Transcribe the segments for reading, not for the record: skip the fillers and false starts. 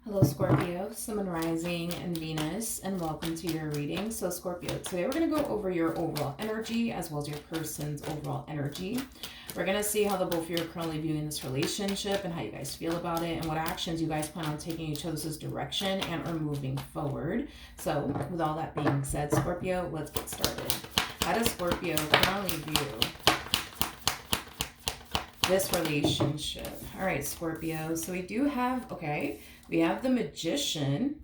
Hello Scorpio, Sun, Moon, Rising, and Venus, and welcome to your reading. So Scorpio, today we're going to go over your overall energy as well as your person's overall energy. We're going to see how the both of you are currently viewing this relationship and how you guys feel about it and what actions you guys plan on taking each other's direction and are moving forward. So with all that being said, Scorpio, let's get started. How does Scorpio currently view this relationship? All right, Scorpio, so we do have, we have the Magician.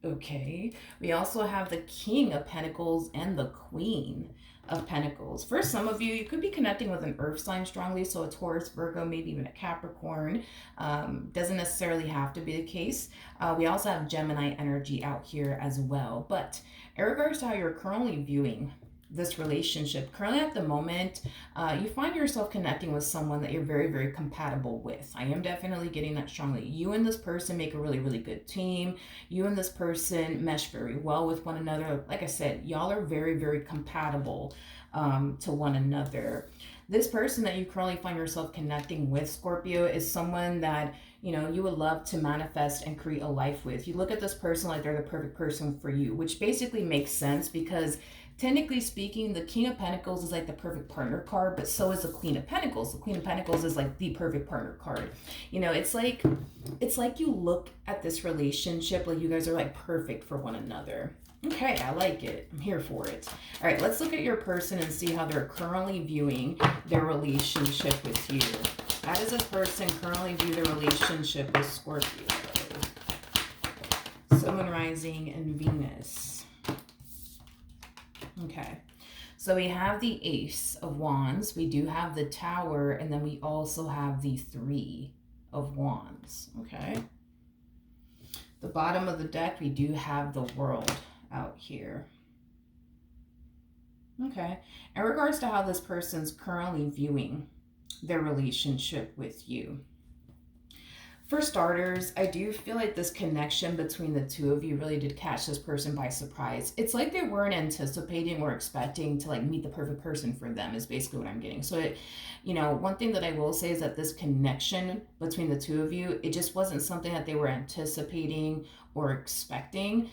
Okay. We also have the King of Pentacles and the Queen of Pentacles. For some of you, you could be connecting with an earth sign strongly. So a Taurus, Virgo, maybe even a Capricorn. Doesn't necessarily have to be the case. We also have Gemini energy out here as well. But in regards to how you're currently viewing this relationship, currently at the moment, you find yourself connecting with someone that you're very, very compatible with. I am definitely getting that strongly. You and this person make a really, really good team. You and this person mesh very well with one another. Like I said, y'all are very, very compatible to one another. This person that you currently find yourself connecting with, Scorpio, is someone that you would love to manifest and create a life with. You look at this person like they're the perfect person for you, which basically makes sense because technically speaking, the King of Pentacles is like the perfect partner card, but so is the Queen of Pentacles. The Queen of Pentacles is like the perfect partner card. It's like you look at this relationship like you guys are like perfect for one another. Okay, I like it. I'm here for it. All right, let's look at your person and see how they're currently viewing their relationship with you. How does this person currently view the relationship with Scorpio? Sun, Moon, Rising, and Venus. Okay, so we have the Ace of Wands, we do have the Tower, and then we also have the Three of Wands. Okay, the bottom of the deck, we do have the World out here. Okay, in regards to how this person's currently viewing their relationship with you. For starters, I do feel like this connection between the two of you really did catch this person by surprise. It's like they weren't anticipating or expecting to like meet the perfect person for them is basically what I'm getting. So one thing that I will say is that this connection between the two of you, it just wasn't something that they were anticipating or expecting.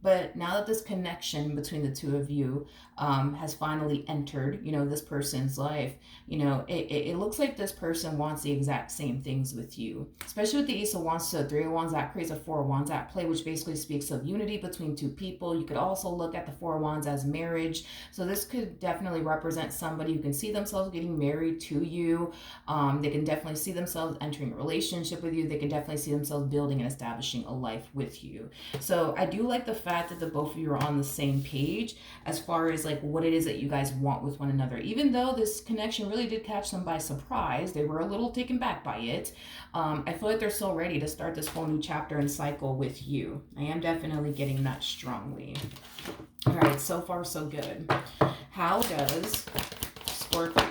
But now that this connection between the two of you has finally entered, this person's life, it looks like this person wants the exact same things with you, especially with the Ace of Wands to the Three of Wands. That creates a Four of Wands at play, which basically speaks of unity between two people. You could also look at the Four of Wands as marriage. So this could definitely represent somebody who can see themselves getting married to you. They can definitely see themselves entering a relationship with you. They can definitely see themselves building and establishing a life with you. So I do like the fact that the both of you are on the same page as far as like what it is that you guys want with one another. Even though this connection really did catch them by surprise, they were a little taken back by it. I feel like they're so ready to start this whole new chapter and cycle with you. I am definitely getting that strongly. All right, so far so good. How does Scorpio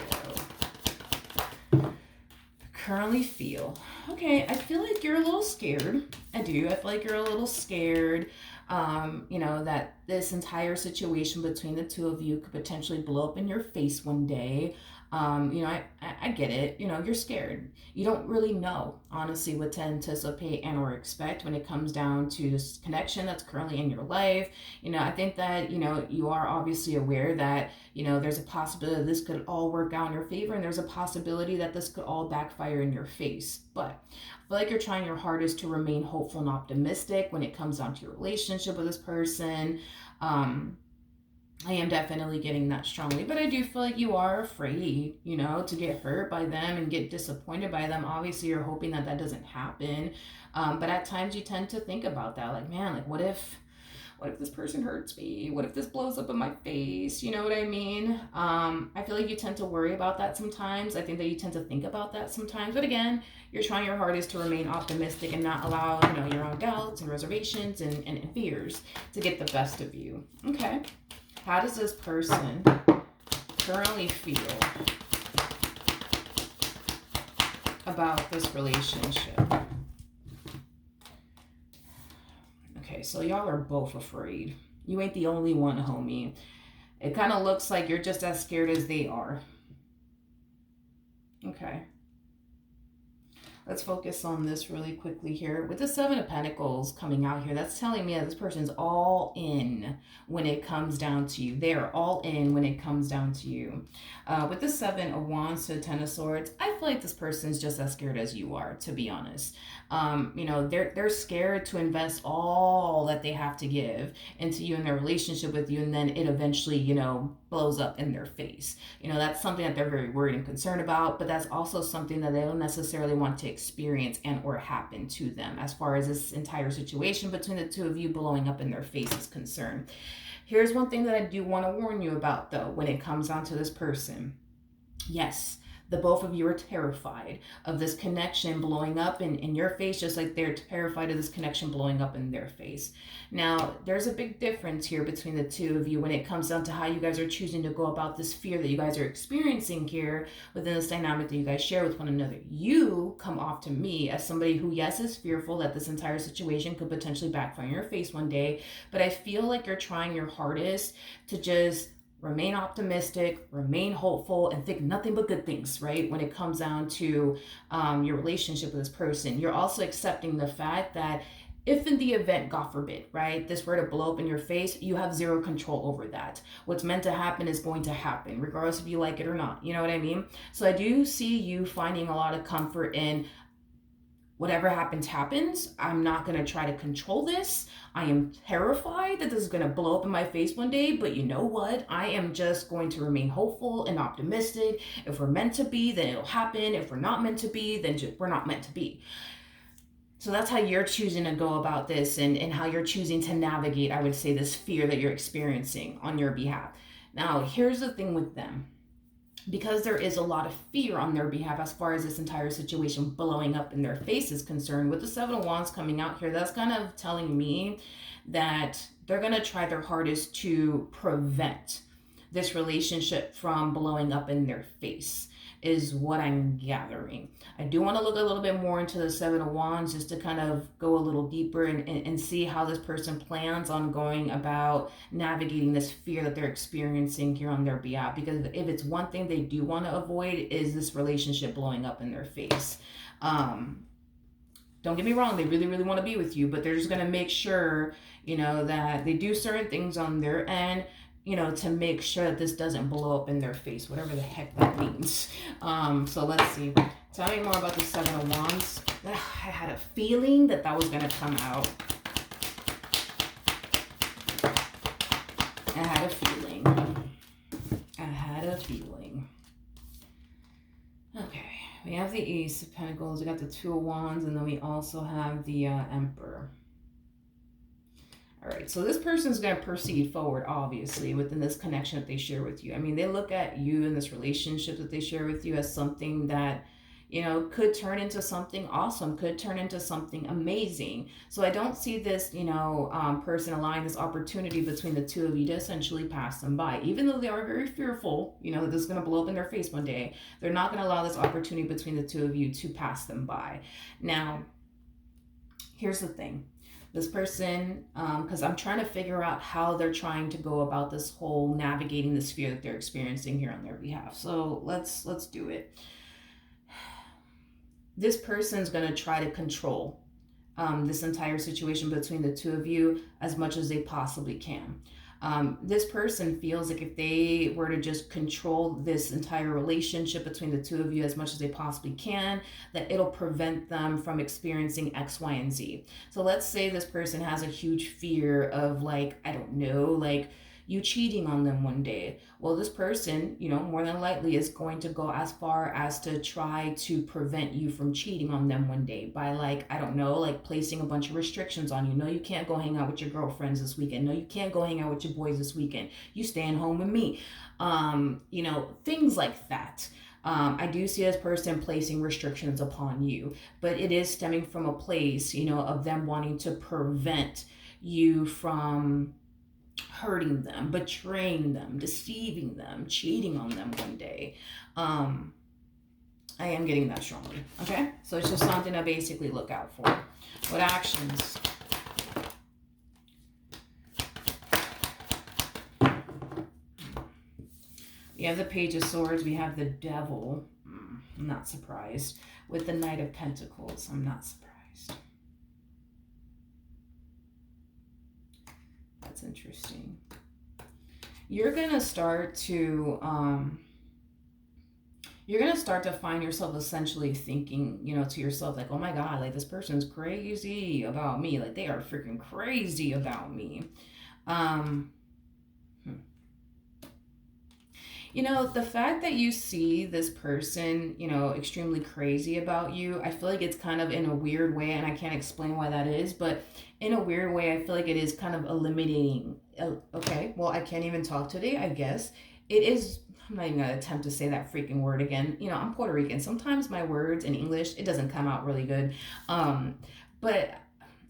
currently feel? Okay, I feel like you're a little scared. I do. I feel like you're a little scared. That this entire situation between the two of you could potentially blow up in your face one day. I get it. You're scared. You don't really know, honestly, what to anticipate and or expect when it comes down to this connection that's currently in your life. I think that, you are obviously aware that, there's a possibility that this could all work out in your favor, and there's a possibility that this could all backfire in your face. But I feel like you're trying your hardest to remain hopeful and optimistic when it comes down to your relationship with this person. I am definitely getting that strongly, but I do feel like you are afraid, to get hurt by them and get disappointed by them. Obviously, you're hoping that that doesn't happen. But at times you tend to think about that. Like, man, like what if this person hurts me? What if this blows up in my face? You know what I mean? I feel like you tend to worry about that sometimes. I think that you tend to think about that sometimes. But again, you're trying your hardest to remain optimistic and not allow, your own doubts and reservations and fears to get the best of you. Okay. How does this person currently feel about this relationship? Okay, so y'all are both afraid. You ain't the only one, homie. It kind of looks like you're just as scared as they are. Okay. Let's focus on this really quickly here. With the Seven of Pentacles coming out here, that's telling me that this person's all in when it comes down to you. They are all in when it comes down to you. With the Seven of Wands to the Ten of Swords, I feel like this person's just as scared as you are, to be honest. You know, they're scared to invest all that they have to give into you and their relationship with you, and then it eventually, you know, blows up in their face. You know, that's something that they're very worried and concerned about, but that's also something that they don't necessarily want to experience and or happen to them as far as this entire situation between the two of you blowing up in their face is concerned. Here's one thing that I do want to warn you about, though, when it comes down to this person. Yes, the both of you are terrified of this connection blowing up in your face, just like they're terrified of this connection blowing up in their face. Now, there's a big difference here between the two of you when it comes down to how you guys are choosing to go about this fear that you guys are experiencing here within this dynamic that you guys share with one another. You come off to me as somebody who, yes, is fearful that this entire situation could potentially backfire in your face one day, but I feel like you're trying your hardest to just remain optimistic, remain hopeful, and think nothing but good things, right? When it comes down to your relationship with this person, you're also accepting the fact that if in the event, God forbid, right, this were to blow up in your face, you have zero control over that. What's meant to happen is going to happen, regardless if you like it or not. You know what I mean? So I do see you finding a lot of comfort in whatever happens. I'm not going to try to control this. I am terrified that this is going to blow up in my face one day, but you know what? I am just going to remain hopeful and optimistic. If we're meant to be, then it'll happen. If we're not meant to be, then we're not meant to be. So that's how you're choosing to go about this, and how you're choosing to navigate, I would say, this fear that you're experiencing on your behalf. Now, here's the thing with them. Because there is a lot of fear on their behalf as far as this entire situation blowing up in their face is concerned, with the Seven of Wands coming out here, that's kind of telling me that they're going to try their hardest to prevent this relationship from blowing up in their face, is what I'm gathering. I do want to look a little bit more into the Seven of Wands just to kind of go a little deeper and see how this person plans on going about navigating this fear that they're experiencing here on their behalf. Because if it's one thing they do want to avoid, is this relationship blowing up in their face. Don't get me wrong, they really, really want to be with you, but they're just going to make sure, you know, that they do certain things on their end, you know, to make sure that this doesn't blow up in their face, whatever the heck that means. So let's see. Tell me more about the Seven of Wands. I had a feeling that that was going to come out. I had a feeling. Okay. We have the Ace of Pentacles. We got the Two of Wands. And then we also have the Emperor. All right, so this person's going to proceed forward, obviously, within this connection that they share with you. I mean, they look at you and this relationship that they share with you as something that, you know, could turn into something awesome, could turn into something amazing. So I don't see this, you know, person allowing this opportunity between the two of you to essentially pass them by. Even though they are very fearful, you know, that this is going to blow up in their face one day, they're not going to allow this opportunity between the two of you to pass them by. Now, here's the thing. This person, because I'm trying to figure out how they're trying to go about this whole navigating this fear that they're experiencing here on their behalf. So let's do it. This person's going to try to control this entire situation between the two of you as much as they possibly can. This person feels like if they were to just control this entire relationship between the two of you as much as they possibly can, that it'll prevent them from experiencing X, Y, and Z. So let's say this person has a huge fear of, like, I don't know, like you cheating on them one day. Well, this person, you know, more than likely is going to go as far as to try to prevent you from cheating on them one day by, like, I don't know, like placing a bunch of restrictions on you. No, you can't go hang out with your girlfriends this weekend. No, you can't go hang out with your boys this weekend. You staying home with me. You know, things like that. I do see this person placing restrictions upon you, but it is stemming from a place, you know, of them wanting to prevent you from hurting them, betraying them, deceiving them, cheating on them one day. I am getting that strongly. Okay, so it's just something to basically look out for. What actions? We have the Page of Swords. We have the Devil. I'm not surprised. with the Knight of Pentacles. I'm not surprised. That's interesting. You're gonna start to find yourself essentially thinking, you know, to yourself, like, oh my God, like this person's crazy about me. Like they are freaking crazy about me. You know, the fact that you see this person, you know, extremely crazy about you, I feel like it's kind of in a weird way, and I can't explain why that is, but in a weird way, I feel like it is kind of eliminating. Okay, well, I can't even talk today, I guess. It is, I'm not even gonna attempt to say that freaking word again. You know, I'm Puerto Rican. Sometimes my words in English, it doesn't come out really good. But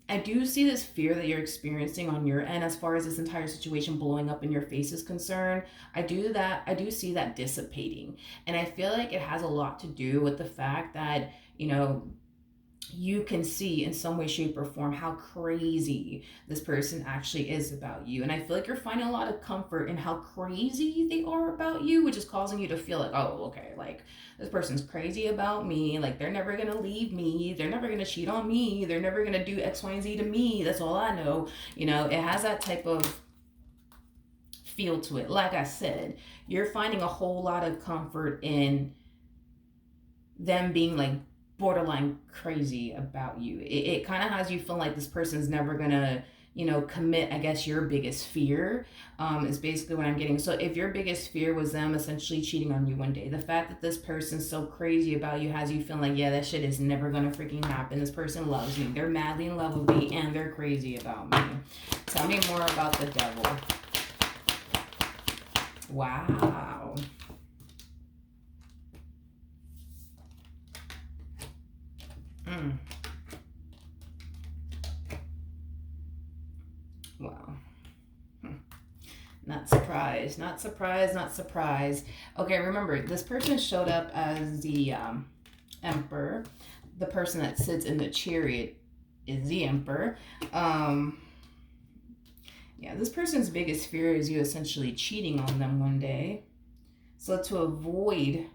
I do see this fear that you're experiencing on your end as far as this entire situation blowing up in your face is concerned. I do see that dissipating. And I feel like it has a lot to do with the fact that, you know, you can see in some way, shape, or form how crazy this person actually is about you. And I feel like you're finding a lot of comfort in how crazy they are about you, which is causing you to feel like, oh, okay, like this person's crazy about me. Like they're never going to leave me. They're never going to cheat on me. They're never going to do X, Y, and Z to me. That's all I know. You know, it has that type of feel to it. Like I said, you're finding a whole lot of comfort in them being like borderline crazy about you. It kind of has you feel like this person's never gonna, you know, commit, I guess, your biggest fear, is basically what I'm getting. So if your biggest fear was them essentially cheating on you one day, the fact that this person's so crazy about you has you feeling like, yeah, that shit is never gonna freaking happen. This person loves me. They're madly in love with me and they're crazy about me. Tell me more about the devil. Wow. Wow. Not surprised, not surprised, not surprised. Okay, remember, this person showed up as the Emperor. The person that sits in the chariot is the Emperor. Yeah, this person's biggest fear is you essentially cheating on them one day. So to avoid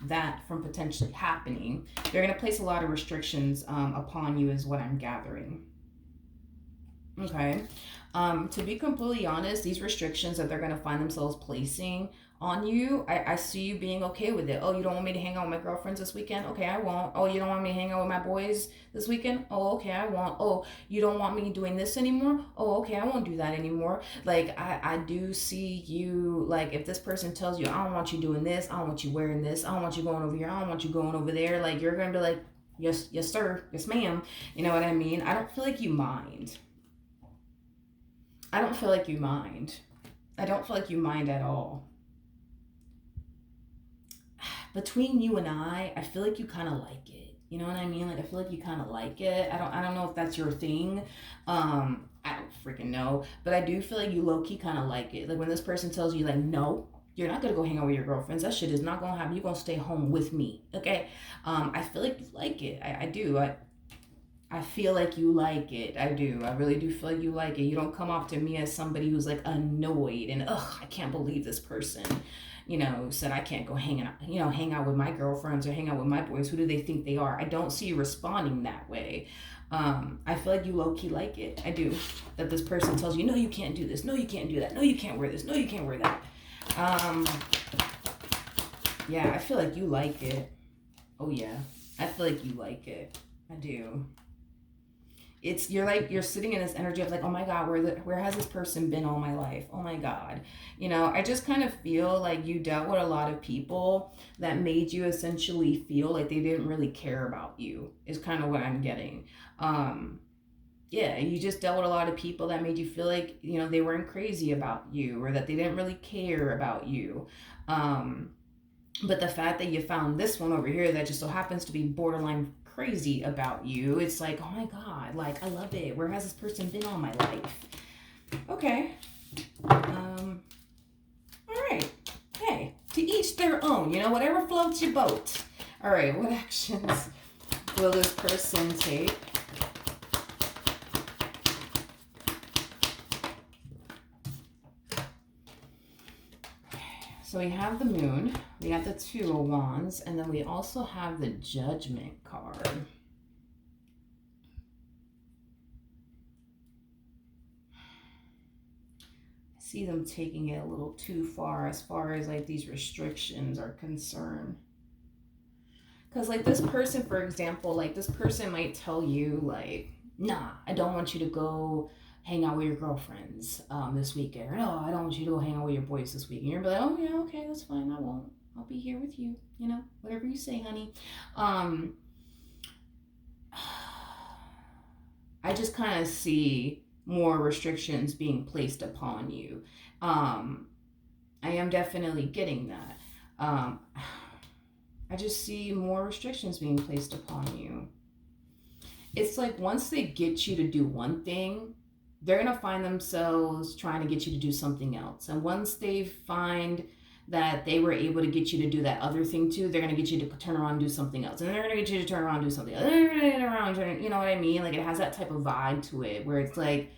that from potentially happening, they're going to place a lot of restrictions upon you is what I'm gathering. Okay. To be completely honest, these restrictions that they're going to find themselves placing on you, I see you being okay with it. Oh, you don't want me to hang out with my girlfriends this weekend? Okay, I won't. Oh, you don't want me to hang out with my boys this weekend? Oh, okay, I won't. Oh, you don't want me doing this anymore? Oh, okay, I won't do that anymore. Like, I do see you, like, if this person tells you, I don't want you doing this, I don't want you wearing this, I don't want you going over here, I don't want you going over there, like, you're going to be like, yes, yes, sir, yes, ma'am. You know what I mean? I don't feel like you mind. I don't feel like you mind. I don't feel like you mind at all. Between you and I feel like you kind of like it. You know what I mean? Like I feel like you kind of like it. I don't know if that's your thing. I don't freaking know, but I do feel like you low key kind of like it. Like when this person tells you like, no, you're not gonna go hang out with your girlfriends. That shit is not gonna happen. You're gonna stay home with me. Okay. I feel like you like it. I do. I feel like you like it. I do. I really do feel like you like it. You don't come off to me as somebody who's like annoyed and I can't believe this person, you know, said I can't go hang out with my girlfriends or hang out with my boys. Who do they think they are? I don't see you responding that way. I feel like you low-key like it. I do. That this person tells you, no, you can't do this. No, you can't do that. No, you can't wear this. No, you can't wear that. Yeah, I feel like you like it. Oh yeah. I feel like you like it. I do. You're sitting in this energy of like, oh my God, where has this person been all my life? Oh my God. You know, I just kind of feel like you dealt with a lot of people that made you essentially feel like they didn't really care about you is kind of what I'm getting. Yeah, you just dealt with a lot of people that made you feel like, you know, they weren't crazy about you or that they didn't really care about you. But the fact that you found this one over here that just so happens to be borderline crazy about you, it's like, oh my God, like, I love it. Where has this person been all my life? Okay. All right. Hey, to each their own, you know, whatever floats your boat. All right, what actions will this person take? So we have the Moon, we have the Two of Wands, and then we also have the Judgment card. see them taking it a little too far as like these restrictions are concerned. Because, like, this person, for example, like, this person might tell you, like, nah, I don't want you to go hang out with your girlfriends this weekend. Or, no, I don't want you to go hang out with your boys this weekend. You're like, oh, yeah, okay, that's fine. I won't. I'll be here with you. You know, whatever you say, honey. I just kind of see more restrictions being placed upon you. I am definitely getting that. I just see more restrictions being placed upon you. It's like once they get you to do one thing, they're going to find themselves trying to get you to do something else. And once they find that they were able to get you to do that other thing too, they're going to get you to turn around and do something else. And they're going to get you to turn around and do something else. And they're going to get around, you know what I mean? Like, it has that type of vibe to it where it's like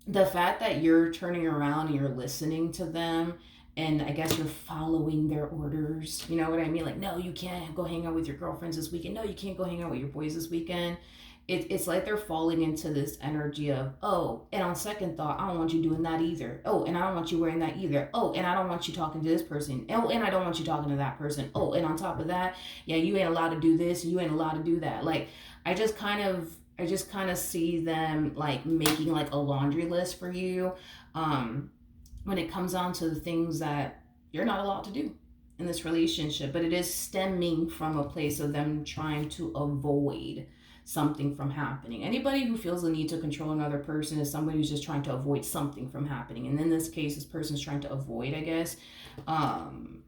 the fact that you're turning around and you're listening to them, and I guess you're following their orders. You know what I mean? Like, no, you can't go hang out with your girlfriends this weekend. No, you can't go hang out with your boys this weekend. It's like they're falling into this energy of, oh, and on second thought, I don't want you doing that either. Oh, and I don't want you wearing that either. Oh, and I don't want you talking to this person. Oh, and I don't want you talking to that person. Oh, and on top of that, yeah, you ain't allowed to do this. You ain't allowed to do that. Like, I just kind of see them like making like a laundry list for you. When it comes down to the things that you're not allowed to do in this relationship, but it is stemming from a place of them trying to avoid something from happening. Anybody who feels the need to control another person is somebody who's just trying to avoid something from happening. And in this case, this person's trying to avoid, I guess,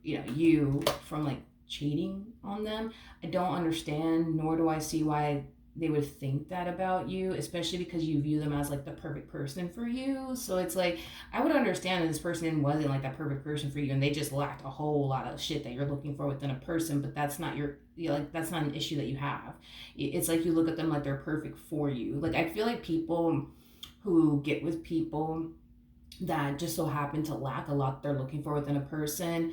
you from like cheating on them. I don't understand, nor do I see why they would think that about you, especially because you view them as like the perfect person for you. So it's like, I would understand that this person wasn't like that perfect person for you and they just lacked a whole lot of shit that you're looking for within a person, but that's not that's not an issue that you have. It's like you look at them like they're perfect for you. Like, I feel like people who get with people that just so happen to lack a lot they're looking for within a person,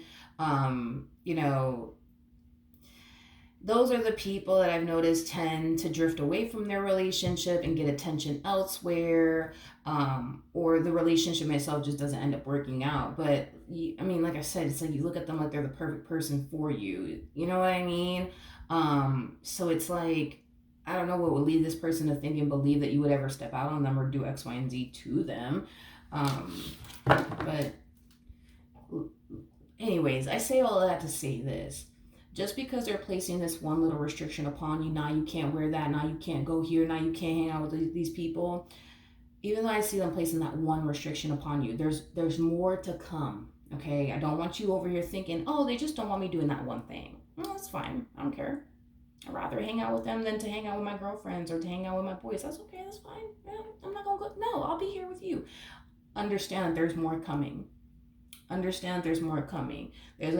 those are the people that I've noticed tend to drift away from their relationship and get attention elsewhere, or the relationship itself just doesn't end up working out. But like I said, it's like you look at them like they're the perfect person for you. You know what I mean? So it's like, I don't know what would lead this person to think and believe that you would ever step out on them or do X, Y, and Z to them. But anyways, I say all of that to say this. Just because they're placing this one little restriction upon you, now you can't wear that, now you can't go here, now you can't hang out with these people, even though I see them placing that one restriction upon you, there's more to come, okay? I don't want you over here thinking, oh, they just don't want me doing that one thing. Well, that's fine. I don't care. I'd rather hang out with them than to hang out with my girlfriends or to hang out with my boys. That's okay. That's fine. Yeah, I'm not going to go. No, I'll be here with you. Understand there's more coming. There's going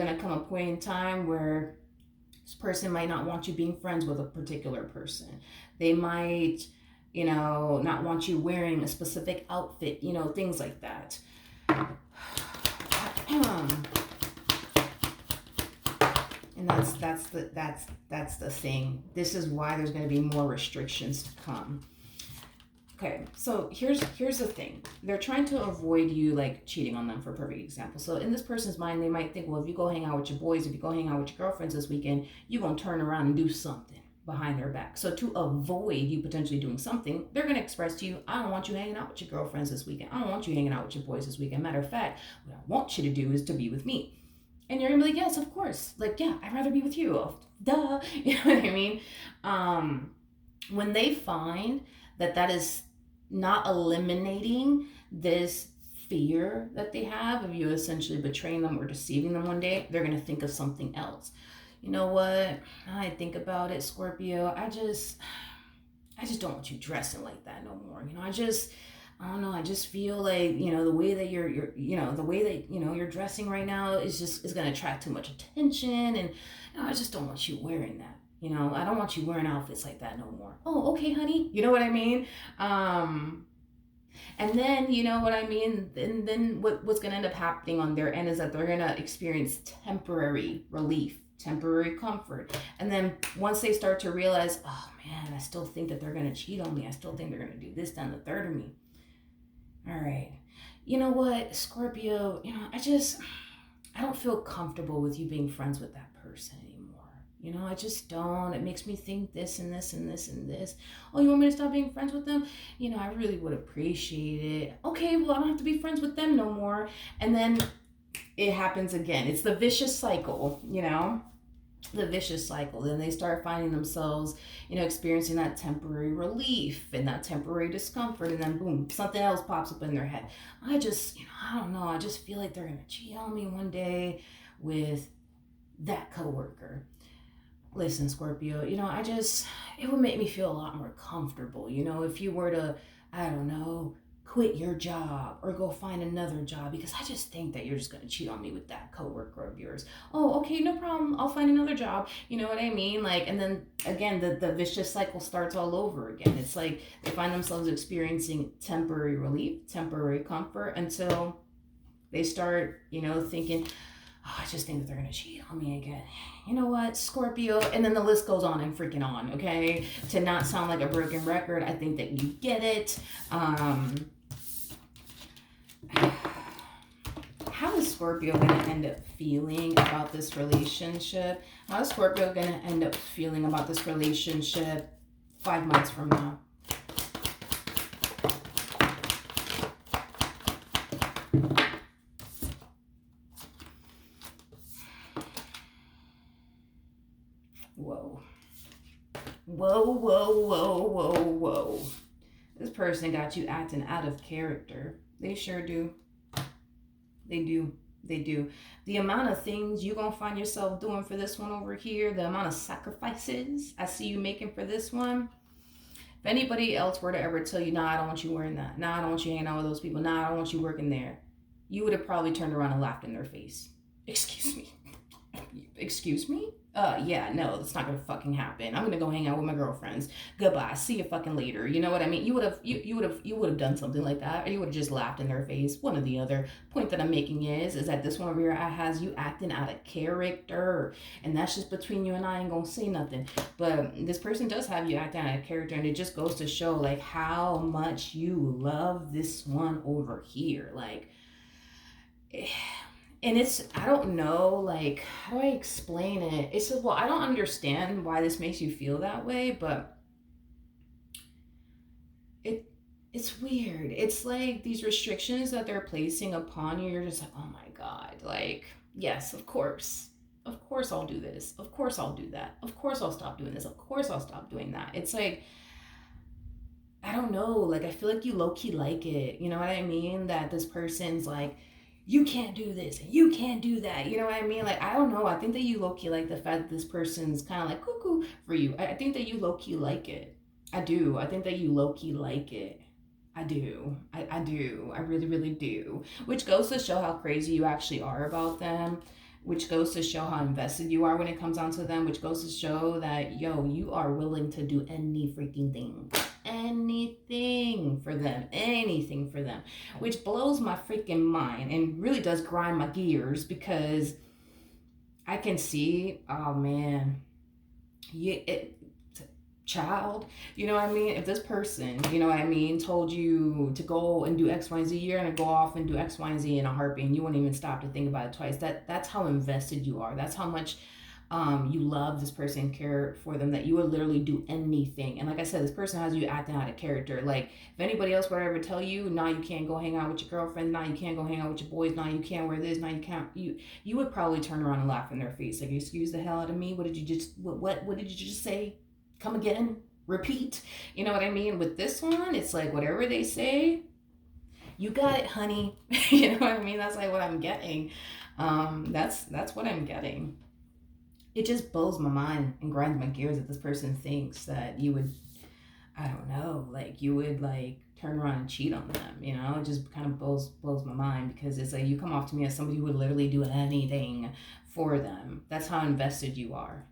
to come a point in time where this person might not want you being friends with a particular person. They might, not want you wearing a specific outfit, things like that. And that's the thing. This is why there's going to be more restrictions to come. Okay, so here's the thing. They're trying to avoid you like cheating on them, for a perfect example. So in this person's mind, they might think, well, if you go hang out with your boys, if you go hang out with your girlfriends this weekend, you're going to turn around and do something behind their back. So to avoid you potentially doing something, they're going to express to you, I don't want you hanging out with your girlfriends this weekend. I don't want you hanging out with your boys this weekend. Matter of fact, what I want you to do is to be with me. And you're going to be like, yes, of course. Like, yeah, I'd rather be with you. Oh, duh. You know what I mean? When they find that is not eliminating this fear that they have of you essentially betraying them or deceiving them one day, they're going to think of something else. You know what? I think about it, Scorpio. I just don't want you dressing like that no more. I don't know. I just feel like, the way that you're dressing right now is going to attract too much attention. And I just don't want you wearing that. I don't want you wearing outfits like that no more. Oh, okay, honey. You know what I mean? And then, you know what I mean? And then what's going to end up happening on their end is that they're going to experience temporary relief, temporary comfort. And then once they start to realize, oh man, I still think that they're going to cheat on me. I still think they're going to do this, that, and the third of me. All right. You know what, Scorpio, I don't feel comfortable with you being friends with that person anymore. I just don't. It makes me think this and this and this and this. Oh, you want me to stop being friends with them? I really would appreciate it. Okay, well, I don't have to be friends with them no more. And then it happens again. It's the vicious cycle. The vicious cycle. Then they start finding themselves, experiencing that temporary relief and that temporary discomfort, and then boom, something else pops up in their head. I don't know. I just feel like they're gonna cheat on me one day with that coworker. Listen, Scorpio, it would make me feel a lot more comfortable, if you were to, I don't know, quit your job or go find another job, because I just think that you're just going to cheat on me with that coworker of yours. Oh, okay, no problem. I'll find another job. You know what I mean? Like, and then again, the vicious cycle starts all over again. It's like they find themselves experiencing temporary relief, temporary comfort until they start, thinking, oh, I just think that they're gonna cheat on me again. You know what, Scorpio? And then the list goes on and freaking on, okay? To not sound like a broken record, I think that you get it. How is Scorpio gonna end up feeling about this relationship? How is Scorpio gonna end up feeling about this relationship 5 months from now? Whoa. Whoa, whoa, whoa, whoa, whoa. This person got you acting out of character. They sure do. They do. They do. The amount of things you're going to find yourself doing for this one over here, the amount of sacrifices I see you making for this one. If anybody else were to ever tell you, nah, I don't want you wearing that. Nah, I don't want you hanging out with those people. Nah, I don't want you working there. You would have probably turned around and laughed in their face. Excuse me. Excuse me? Yeah, no, that's not gonna fucking happen. I'm gonna go hang out with my girlfriends. Goodbye. See you fucking later. You know what I mean? You would have done something like that, or you would have just laughed in their face. One or the other. Point that I'm making is that this one over here has you acting out of character, and that's just between you and I. Ain't gonna say nothing. But this person does have you acting out of character, and it just goes to show like how much you love this one over here. Like. And I don't know, like, how do I explain it? It's just, well, I don't understand why this makes you feel that way, but it's weird. It's like these restrictions that they're placing upon you, you're just like, oh my God, like, yes, of course. Of course I'll do this. Of course I'll do that. Of course I'll stop doing this. Of course I'll stop doing that. It's like, I don't know, like, I feel like you low-key like it. You know what I mean? That this person's like, you can't do this and you can't do that. You know what I mean? Like, I don't know. I think that you low-key like the fact that this person's kind of like cuckoo for you. I think that you low-key like it. I do. I think that you low-key like it. I do. I do. I really, really do. Which goes to show how crazy you actually are about them. Which goes to show how invested you are when it comes down to them. Which goes to show that, yo, you are willing to do any freaking thing. Anything for them. Anything for them. Which blows my freaking mind and really does grind my gears, because I can see, oh man, child, you know what I mean? If this person, you know what I mean, told you to go and do X, Y, and Z, you're gonna go off and do X, Y, and Z in a heartbeat, and you won't even stop to think about it twice. That's how invested you are. That's how much you love this person, care for them, that you would literally do anything. And like I said, this person has you acting out of character. Like, if anybody else would ever tell you, nah, you can't go hang out with your girlfriend, nah, you can't go hang out with your boys, nah, you can't wear this, nah, you can't, you would probably turn around and laugh in their face. Like, excuse the hell out of me. What did you just say? Come again? Repeat? You know what I mean? With this one, it's like whatever they say, you got it, honey. You know what I mean? That's like what I'm getting. That's what I'm getting. It just blows my mind and grinds my gears that this person thinks that you would, I don't know, like you would like turn around and cheat on them. You know, it just kind of blows my mind, because it's like you come off to me as somebody who would literally do anything for them. That's how invested you are.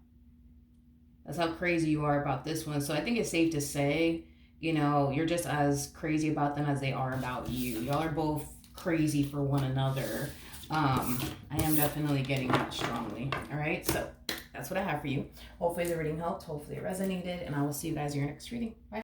That's how crazy you are about this one. So I think it's safe to say, you're just as crazy about them as they are about you. Y'all are both crazy for one another. I am definitely getting that strongly. All right, so that's what I have for you. Hopefully the reading helped. Hopefully it resonated, and I will see you guys in your next reading. Bye.